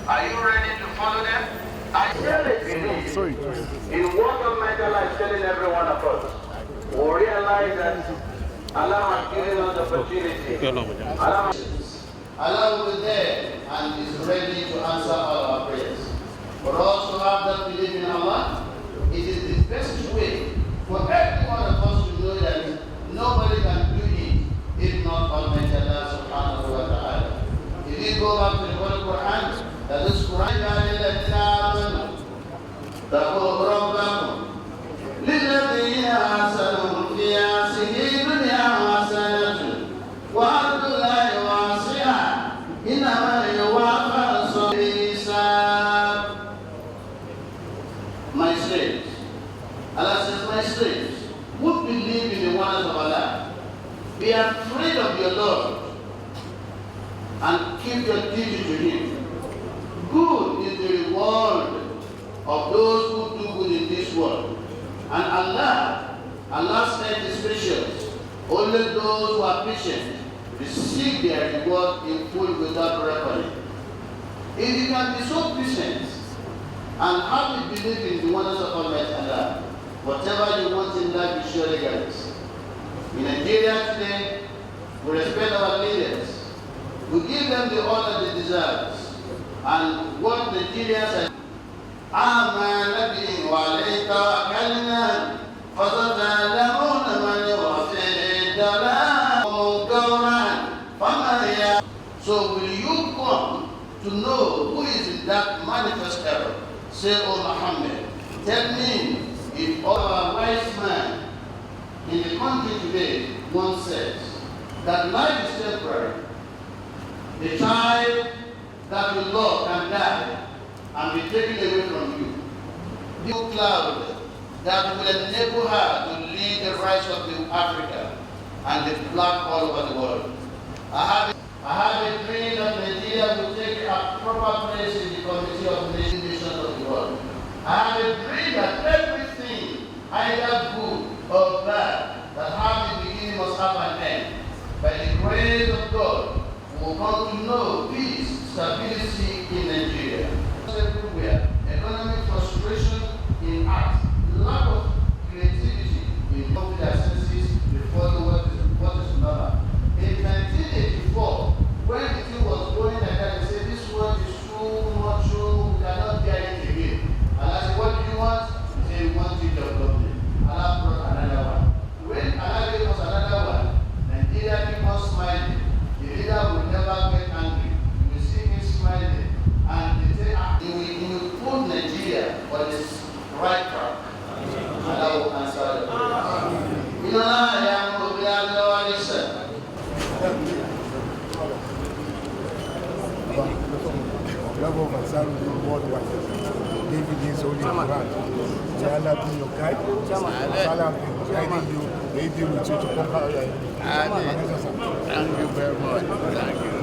Are you ready to follow them? I really believe in what Almighty Allah is telling every one of us. We realize that Allah has given us the opportunity. Allah will be there and is ready to answer all our prayers. For us to have that belief in Allah, it is the best way for every one of us to know that nobody can do it if not Almighty Allah subhanahu wa ta'ala. If you go back to the Holy Quran, that is Quran, للذين أحسنوا في هذه الدنيا حسنة وأرض الله واسعة إنما يوفى الصابرين. My slaves, Allah says, my slaves, who believe in the oneness of Allah, be afraid of your Lord and keep your duty to Him. Good is the reward of those who do good in this world. And Allah's name is precious. Only those who are patient receive their reward in full without reckoning. If you can be so patient and have the belief in the oneness of Almighty Allah, whatever you want in life is surely guaranteed. In Nigeria today, we respect our leaders. We give them the honor they deserve. And what Nigerians are آمن به وعليه توكلنا فستعلمون من يوفي الدلال قولا فمن. So will you come to know who is in that manifest error? Say, O Muhammad, tell me if our wise man in the country today once says that life is temporary. The child that will love can die and be taken away from you. The cloud that will enable her to lead the rise of the Africa and the black all over the world. I have a dream that Nigeria will take a proper place in the committee of the nations of the world. I have a dream that everything, either good or bad, that have a beginning must have an end. By the grace of God, we will come to know peace, stability in Nigeria. Everywhere, economic frustration in art, lack of creativity in public senses before what is normal. In 1984, when the thing was going like that, they said this world is too much, we cannot bear it again. And I said, what do you want? He said, we want to development. Allah brought another one. When Allah gave us another one, Nigeria keep on smiling. The leader will never get angry. You will see him smiling. And they say, he will put Nigeria on this right track. Allah will answer the prayer. You know, I am going to be able to listen. David is only Quran. May Allah be your guide. Allah be guiding you, leading you to conquer your enemy. Thank you very much. Thank you.